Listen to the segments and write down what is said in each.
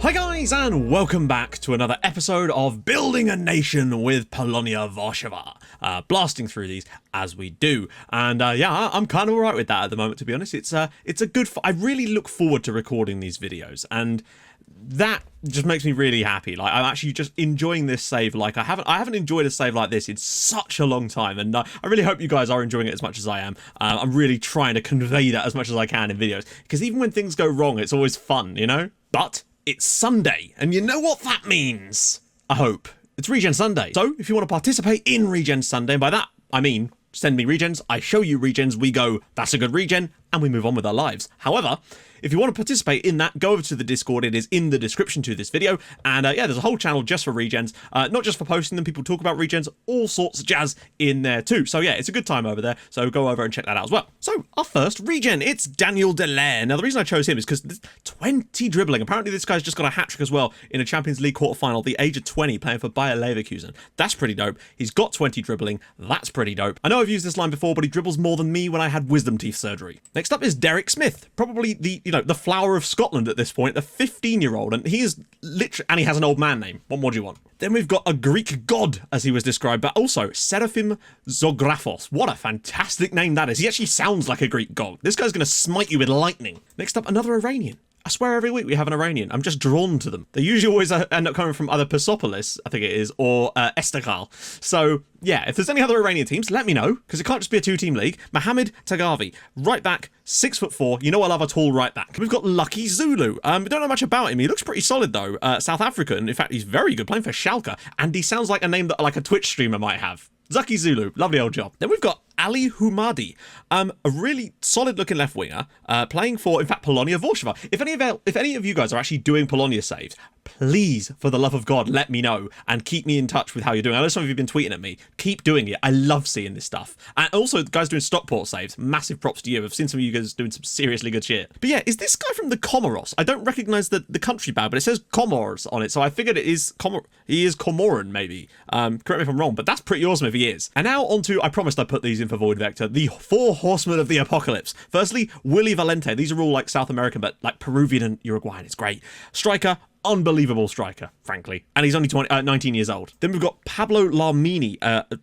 Hi guys, and welcome back to another episode of Building a Nation with Polonia Warszawa. Blasting through these as we do, and yeah, I'm kind of alright with that at the moment, to be honest. It's a good. I really look forward to recording these videos, and that just makes me really happy. Like, I'm actually just enjoying this save like I haven't enjoyed a save like this in such a long time, and I really hope you guys are enjoying it as much as I am. I'm really trying to convey that as much as I can in videos, because even when things go wrong, it's always fun, you know? But it's Sunday, and you know what that means, I hope. It's Regen Sunday. So if you want to participate in Regen Sunday, and by that I mean send me regens, I show you regens, we go, that's a good regen, and we move on with our lives. However, if you want to participate in that, go over to the Discord. It is in the description to this video. And yeah, there's a whole channel just for regens, not just for posting them. People talk about regens, all sorts of jazz in there too. So yeah, it's a good time over there. So go over and check that out as well. So our first regen, it's Daniel Delaire. Now the reason I chose him is because 20 dribbling. Apparently this guy's just got a hat-trick as well in a Champions League quarterfinal at the age of 20, playing for Bayer Leverkusen. That's pretty dope. He's got 20 dribbling. That's pretty dope. I know I've used this line before, but he dribbles more than me when I had wisdom teeth surgery. Next up is Derek Smith, probably the flower of Scotland at this point, the 15-year-old, and he is literally, and he has an old man name. What more do you want? Then we've got a Greek god, as he was described, but also Seraphim Zographos. What a fantastic name that is. He actually sounds like a Greek god. This guy's going to smite you with lightning. Next up, another Iranian. I swear every week we have an Iranian. I'm just drawn to them. They usually always end up coming from either Persepolis, I think it is, or Ekstraklasa. So yeah, if there's any other Iranian teams, let me know, because it can't just be a two-team league. Mohammed Tagavi, right back, 6'4". You know I love a tall right back. We've got Lucky Zulu. We don't know much about him. He looks pretty solid though. South African. In fact, he's very good, playing for Schalke, and he sounds like a name that like a Twitch streamer might have. Zucky Zulu, lovely old job. Then we've got Ali Humadi, a really solid looking left winger, playing for, in fact, Polonia Warszawa. If any of you guys are actually doing Polonia saves, please, for the love of God, let me know and keep me in touch with how you're doing. I know some of you have been tweeting at me. Keep doing it. I love seeing this stuff. And also, the guys doing Stockport saves, massive props to you. I've seen some of you guys doing some seriously good shit. But yeah, is this guy from the Comoros? I don't recognize the country bad, but it says Comoros on it, so I figured it is he is Comoran, maybe. Correct me if I'm wrong, but that's pretty awesome if he is. And now on to, I promised I'd put these in for Void Vector, the 4 horsemen of the apocalypse. Firstly, Willy Valente. These are all like South American, but like Peruvian and Uruguayan. It's great. Striker, unbelievable striker, frankly. And he's only 19 years old. Then we've got Pablo Larmini,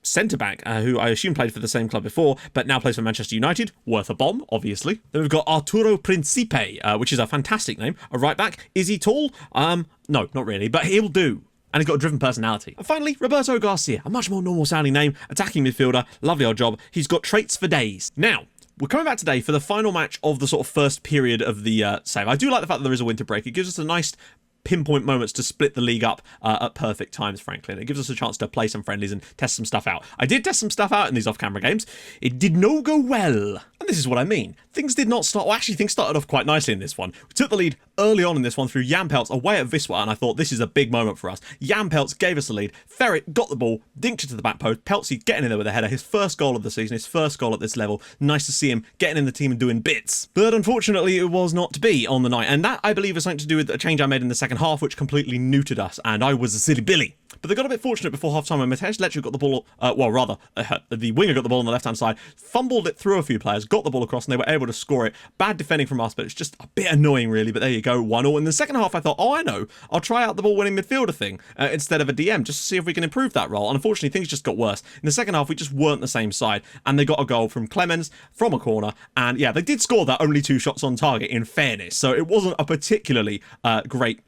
centre-back, who I assume played for the same club before, but now plays for Manchester United. Worth a bomb, obviously. Then we've got Arturo Principe, which is a fantastic name. A right-back. Is he tall? No, not really, but he'll do. And he's got a driven personality. And finally, Roberto Garcia, a much more normal sounding name, attacking midfielder, lovely old job. He's got traits for days. Now, we're coming back today for the final match of the sort of first period of the save. I do like the fact that there is a winter break. It gives us a nice pinpoint moments to split the league up at perfect times, frankly, and it gives us a chance to play some friendlies and test some stuff out. I did test some stuff out in these off-camera games. It did not go well, and this is what I mean. Things did not start, well, actually things started off quite nicely in this one. We took the lead early on in this one through Jan Peltz away at Wisła, and I thought this is a big moment for us. Jan Peltz gave us the lead. Ferret got the ball, dinked it to the back post. Peltzy getting in there with a header, his first goal of the season, his first goal at this level. Nice to see him getting in the team and doing bits. But unfortunately, it was not to be on the night, and that, I believe, is something to do with a change I made in the second half, which completely neutered us, and I was a silly Billy. But they got a bit fortunate before half-time when Mateusz Lecz got the ball, the winger got the ball on the left-hand side, fumbled it through a few players, got the ball across, and they were able to score it. Bad defending from us, but it's just a bit annoying, really. But there you go, 1-0. In the second half, I thought, oh, I know, I'll try out the ball-winning midfielder thing instead of a DM, just to see if we can improve that role. And unfortunately, things just got worse. In the second half, we just weren't the same side, and they got a goal from Clemens from a corner. And yeah, they did score that only 2 shots on target, in fairness. So it wasn't a particularly great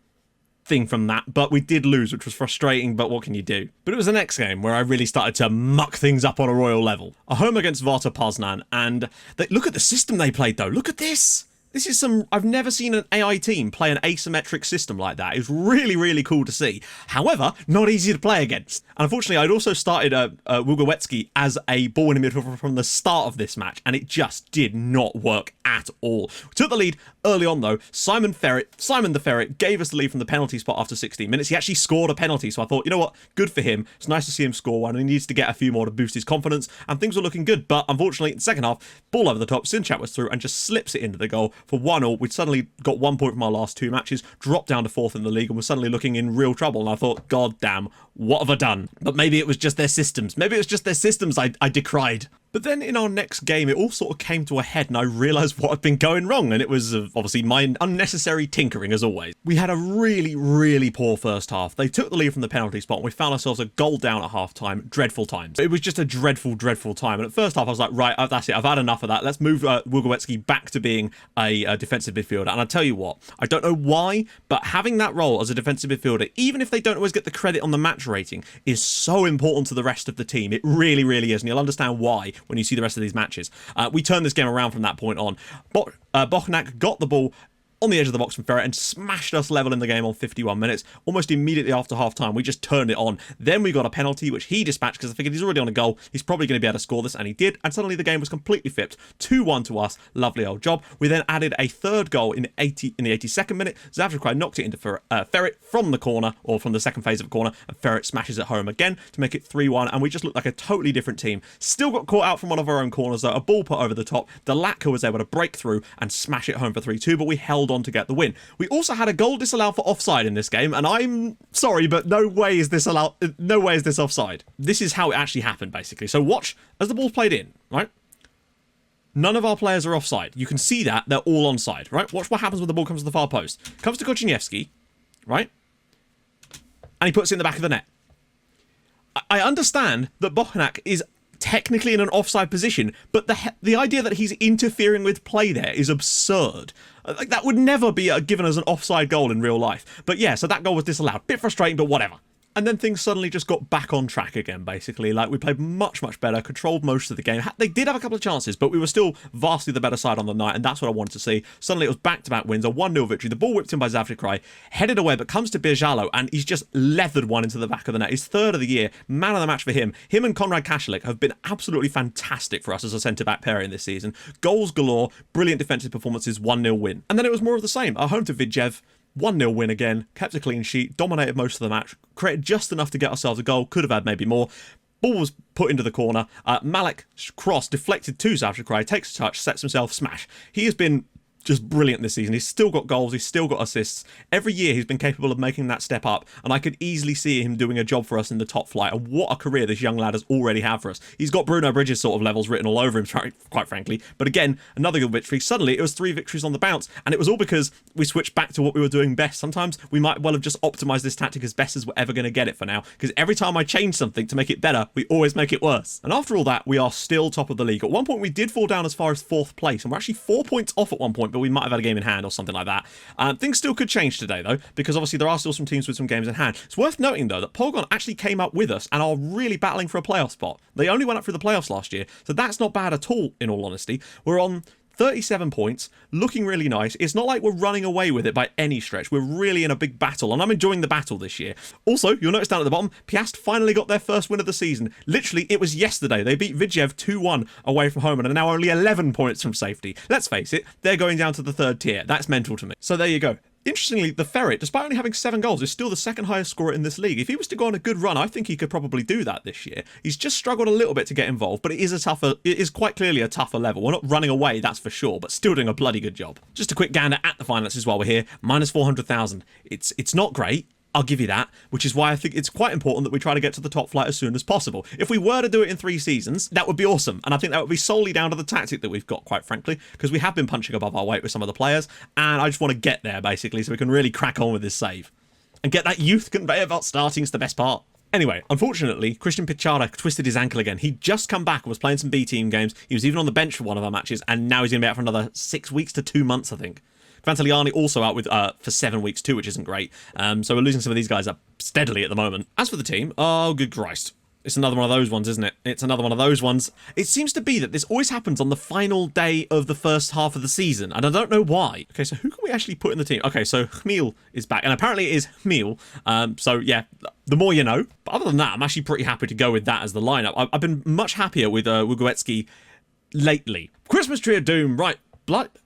thing from that, but we did lose, which was frustrating, but what can you do? But it was the next game where I really started to muck things up on a royal level. A home against Varta Poznan, and look at the system they played though. Look at this. This is I've never seen an AI team play an asymmetric system like that. It's really, really cool to see. However, not easy to play against. And unfortunately, I'd also started Wugowecki as a ball-winning midfielder from the start of this match, and it just did not work at all. We took the lead early on, though. Simon the Ferret, gave us the lead from the penalty spot after 16 minutes. He actually scored a penalty, so I thought, you know what? Good for him. It's nice to see him score one, and he needs to get a few more to boost his confidence, and things were looking good. But unfortunately, in the second half, ball over the top, Sinchat was through and just slips it into the goal for 1-0. We'd suddenly got 1 point from our last 2 matches, dropped down to 4th in the league, and were suddenly looking in real trouble. And I thought, God damn, what have I done? But maybe it was just their systems. Maybe it was just their systems I decried. But then in our next game, it all sort of came to a head and I realised what had been going wrong, and it was obviously my unnecessary tinkering as always. We had a really, really poor first half. They took the lead from the penalty spot and we found ourselves a goal down at half-time. Dreadful times. It was just a dreadful, dreadful time. And at first half, I was like, right, that's it. I've had enough of that. Let's move Wilgołecki back to being a defensive midfielder. And I tell you what, I don't know why, but having that role as a defensive midfielder, even if they don't always get the credit on the match rating, is so important to the rest of the team. It really, really is. And you'll understand why when you see the rest of these matches. We turned this game around from that point on. Bochnak got the ball on the edge of the box from Ferret and smashed us level in the game on 51 minutes. Almost immediately after half-time, we just turned it on. Then we got a penalty, which he dispatched because I figured he's already on a goal. He's probably going to be able to score this, and he did. And suddenly the game was completely flipped. 2-1 to us. Lovely old job. We then added a third goal in the 82nd minute. Zavchukrai knocked it into Ferret from the corner, or from the second phase of a corner, and Ferret smashes it home again to make it 3-1, and we just looked like a totally different team. Still got caught out from one of our own corners, though. A ball put over the top. Delatka was able to break through and smash it home for 3-2, but we held on to get the win. We also had a goal disallowed for offside in this game, and I'm sorry, but no way is this offside. This is how it actually happened, basically. So watch as the ball's played in, right? None of our players are offside. You can see that they're all onside, right? Watch what happens when the ball comes to the far post. Comes to Kociniewski, right? And he puts it in the back of the net. I understand that Bochnak is technically in an offside position, but the idea that he's interfering with play there is absurd. Like, that would never be given as an offside goal in real life. But yeah, so that goal was disallowed. Bit frustrating, but whatever. And then things suddenly just got back on track again, basically. Like, we played much, much better, controlled most of the game. They did have a couple of chances, but we were still vastly the better side on the night, and that's what I wanted to see. Suddenly, it was back-to-back wins, a 1-0 victory. The ball whipped in by Zavchukrai, headed away, but comes to Bierzalo, and he's just leathered one into the back of the net. His third of the year, man of the match for him. Him and Konrad Kaszalik have been absolutely fantastic for us as a centre-back pairing this season. Goals galore, brilliant defensive performances, 1-0 win. And then it was more of the same. At home to Vidjev, 1-0 win again, kept a clean sheet, dominated most of the match, created just enough to get ourselves a goal, could have had maybe more. Ball was put into the corner, Malik cross deflected to Zavchukrai, takes a touch, sets himself, smash. He has been just brilliant this season. He's still got goals, he's still got assists. Every year he's been capable of making that step up, and I could easily see him doing a job for us in the top flight. And what a career this young lad has already had for us. He's got Bruno Bridges sort of levels written all over him, quite frankly. But again, another good victory. Suddenly it was 3 victories on the bounce, and it was all because we switched back to what we were doing best. Sometimes we might well have just optimized this tactic as best as we're ever going to get it for now, because every time I change something to make it better, we always make it worse. And after all that, we are still top of the league. At one point we did fall down as far as 4th place, and we're actually 4 points off at one point, but we might have had a game in hand or something like that. Things still could change today, though, because obviously there are still some teams with some games in hand. It's worth noting, though, that Polygon actually came up with us and are really battling for a playoff spot. They only went up through the playoffs last year, so that's not bad at all, in all honesty. We're on 37 points, looking really nice. It's not like we're running away with it by any stretch. We're really in a big battle, and I'm enjoying the battle this year. Also, you'll notice down at the bottom, Piast finally got their first win of the season. Literally, it was yesterday. They beat Vidjev 2-1 away from home and are now only 11 points from safety. Let's face it, they're going down to the 3rd tier. That's mental to me. So there you go. Interestingly, the Ferret, despite only having 7 goals, is still the 2nd highest scorer in this league. If he was to go on a good run, I think he could probably do that this year. He's just struggled a little bit to get involved, but it is quite clearly a tougher level. We're not running away, that's for sure, but still doing a bloody good job. Just a quick gander at the finances while we're here. Minus 400,000. It's not great. I'll give you that, which is why I think it's quite important that we try to get to the top flight as soon as possible. If we were to do it in 3 seasons, that would be awesome, and I think that would be solely down to the tactic that we've got, quite frankly, because we have been punching above our weight with some of the players, and I just want to get there, basically, so we can really crack on with this save. And get that youth conveyor belt starting is the best part. Anyway, unfortunately, Christian Pichara twisted his ankle again. He'd just come back and was playing some B-team games. He was even on the bench for one of our matches, and now he's going to be out for another 6 weeks to 2 months, I think. Kvantiliani also out with for 7 weeks too, which isn't great. So we're losing some of these guys up steadily at the moment. As for the team, oh, good Christ. It's another one of those ones, isn't it? It's another one of those ones. It seems to be that this always happens on the final day of the first half of the season, and I don't know why. Okay, so who can we actually put in the team? Okay, so Chmiel is back, and apparently it is Chmiel. So yeah, the more you know. But other than that, I'm actually pretty happy to go with that as the lineup. I've been much happier with Wilgołecki lately. Christmas Tree of Doom, right.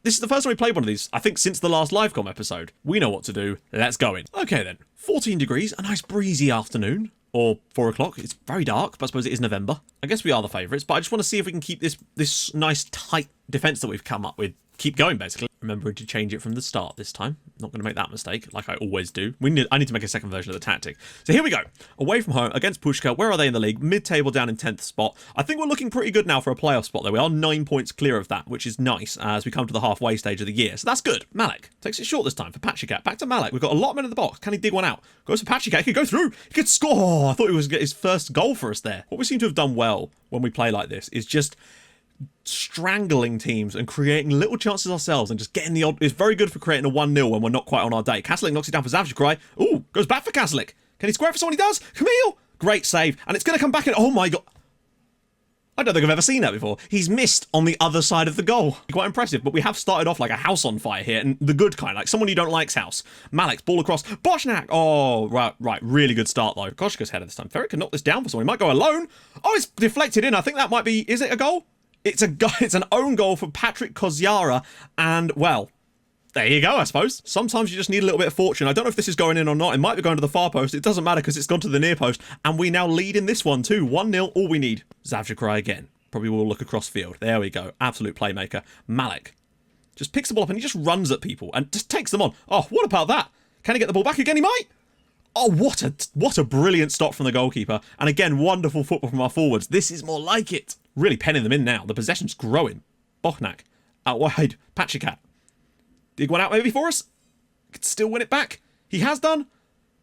This is the first time we played one of these, I think, since the last LiveCom episode. We know what to do. Let's go in. Okay, then. 14 degrees, a nice breezy afternoon. Or 4 o'clock. It's very dark, but I suppose it is November. I guess we are the favourites, but I just want to see if we can keep this nice, tight defence that we've come up with keep going, basically. Remembering to change it from the start this time. Not going to make that mistake, like I always do. I need to make a second version of the tactic. So here we go. Away from home, against Pushka. Where are they in the league? Mid-table down in 10th spot. I think we're looking pretty good now for a playoff spot, though. We are 9 points clear of that, which is nice as we come to the halfway stage of the year. So that's good. Malek takes it short this time for Pachikat. Back to Malek. We've got a lot of men in the box. Can he dig one out? Goes for Pachikat. He could go through. He could score. Oh, I thought he was going to get his first goal for us there. What we seem to have done well when we play like this is just strangling teams and creating little chances ourselves and just getting the odd. It's very good for creating a 1-0 when we're not quite on our day. Kaslik knocks it down for Zavchukrai. Ooh, goes back for Kaslik. Can he square it for someone? He does. Camille, great save, and it's going to come back in. Oh my god, I don't think I've ever seen that before. He's missed on the other side of the goal. Quite impressive, but we have started off like a house on fire here, and the good kind, like someone you don't like's house. Malek's ball across. Boshnak. Oh, right. Really good start though. Koshka's header this time. Ferret can knock this down for someone. He might go alone. Oh, it's deflected in. I think that might be. Is it a goal? It's an own goal for Patrick Koziara, and well, there you go, I suppose. Sometimes you just need a little bit of fortune. I don't know if this is going in or not. It might be going to the far post. It doesn't matter because it's gone to the near post, and we now lead in this one too. 1-0, all we need. Zavchukrai again. Probably will look across field. There we go. Absolute playmaker. Malek just picks the ball up and he just runs at people and just takes them on. Oh, what about that? Can he get the ball back again? He might. Oh, what a brilliant stop from the goalkeeper. And again, wonderful football from our forwards. This is more like it. Really penning them in now. The possession's growing. Bochnak out wide. Pachikat. Dig one out maybe for us. Could still win it back. He has done.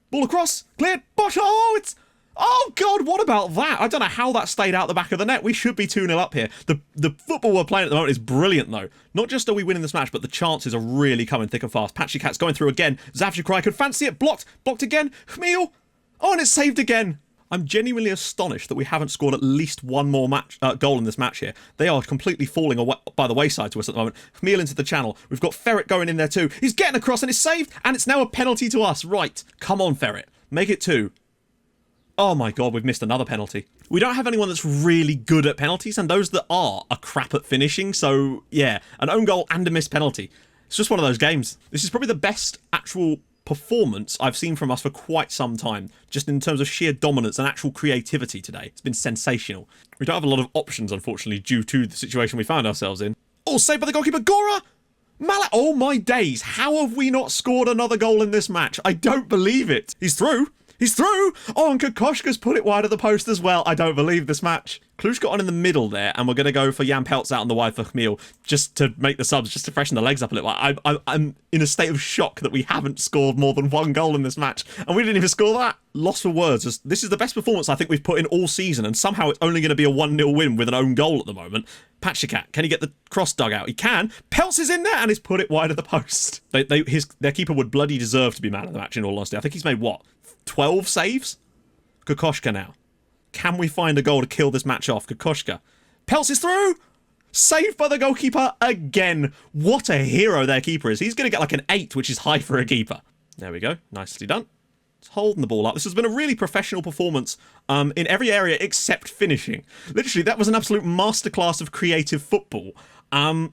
Ball across. Cleared. Bosh. Oh, it's... Oh, God, what about that? I don't know how that stayed out the back of the net. We should be 2-0 up here. The football we're playing at the moment is brilliant, though. Not just are we winning this match, but the chances are really coming thick and fast. Pachikat going through again. Zavchukrai could fancy it. Blocked. Blocked again. Khmil. Oh, and it's saved again. I'm genuinely astonished that we haven't scored at least one more goal in this match here. They are completely falling away by the wayside to us at the moment. Khmil into the channel. We've got Ferret going in there too. He's getting across and it's saved. And it's now a penalty to us. Right. Come on, Ferret. Make it 2. Oh my god, we've missed another penalty. We don't have anyone that's really good at penalties, and those that are crap at finishing, so yeah, an own goal and a missed penalty. It's just one of those games. This is probably the best actual performance I've seen from us for quite some time, just in terms of sheer dominance and actual creativity today. It's been sensational. We don't have a lot of options, unfortunately, due to the situation we found ourselves in. Oh, saved by the goalkeeper, Gora! Malek, oh my days, how have we not scored another goal in this match? I don't believe it. He's through. He's through! Oh, and Kokoshka's put it wide of the post as well. I don't believe this match. Kluge got on in the middle there, and we're going to go for Jan Peltz out on the wide for Khmil, just to make the subs, just to freshen the legs up a little. I'm in a state of shock that we haven't scored more than one goal in this match, and we didn't even score that. Lost for words. This is the best performance I think we've put in all season, and somehow it's only going to be a 1-0 win with an own goal at the moment. Pachikat, can he get the cross dug out? He can. Peltz is in there, and he's put it wide of the post. Their keeper would bloody deserve to be man of the match, in all honesty. I think he's made, what, 12 saves? Kokoshka now. Can we find a goal to kill this match off? Kokoshka. Peltz is through! Saved by the goalkeeper again. What a hero their keeper is. He's going to get like an 8, which is high for a keeper. There we go. Nicely done. It's holding the ball up. This has been a really professional performance in every area except finishing. Literally, that was an absolute masterclass of creative football. I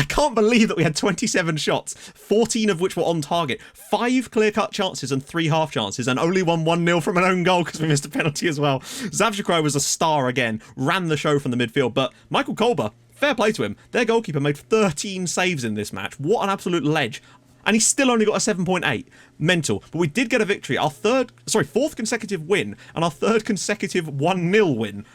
can't believe that we had 27 shots, 14 of which were on target, 5 clear-cut chances and 3 half chances, and only won 1-0 from an own goal because we missed a penalty as well. Zavchukrai was a star again, ran the show from the midfield, but Michael Kolber, fair play to him, their goalkeeper made 13 saves in this match. What an absolute ledge. And he's still only got a 7.8. Mental. But we did get a victory. Our fourth consecutive win, and our 3rd consecutive 1-0 win.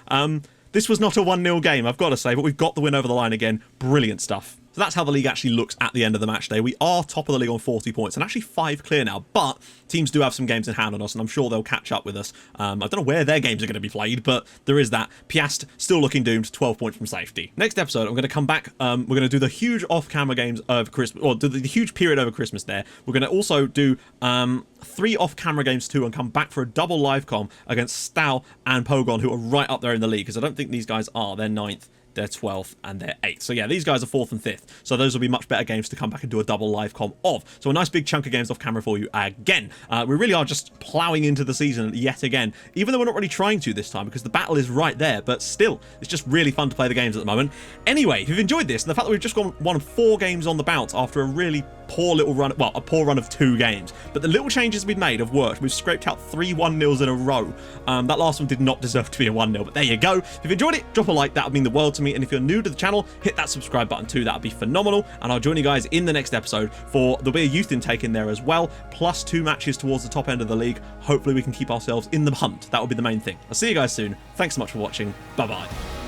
This was not a 1-0 game, I've got to say, but we've got the win over the line again. Brilliant stuff. So that's how the league actually looks at the end of the match day. We are top of the league on 40 points and actually 5 clear now, but teams do have some games in hand on us, and I'm sure they'll catch up with us. I don't know where their games are going to be played, but there is that. Piast still looking doomed, 12 points from safety. Next episode, I'm going to come back. We're going to do the huge off-camera games of Christmas, or do the huge period over Christmas there. We're going to also do 3 off-camera games too, and come back for a double live com against Stal and Pogon, who are right up there in the league, because I don't think these guys are. They're 9th. They're 12th and they're 8th. So yeah, these guys are 4th and 5th. So those will be much better games to come back and do a double live com of. So a nice big chunk of games off camera for you again. We really are just ploughing into the season yet again, even though we're not really trying to this time because the battle is right there, but still, it's just really fun to play the games at the moment. Anyway, if you've enjoyed this and the fact that we've just won 4 games on the bounce after a really poor little run, well, a poor run of 2 games. But the little changes we've made have worked. We've scraped out 3 1-0s in a row. That last one did not deserve to be a 1-0, but there you go. If you enjoyed it, drop a like. That would mean the world to me. And if you're new to the channel, hit that subscribe button too. That would be phenomenal. And I'll join you guys in the next episode for there'll be a youth intake in there as well, plus 2 matches towards the top end of the league. Hopefully we can keep ourselves in the hunt. That will be the main thing. I'll see you guys soon. Thanks so much for watching. Bye-bye.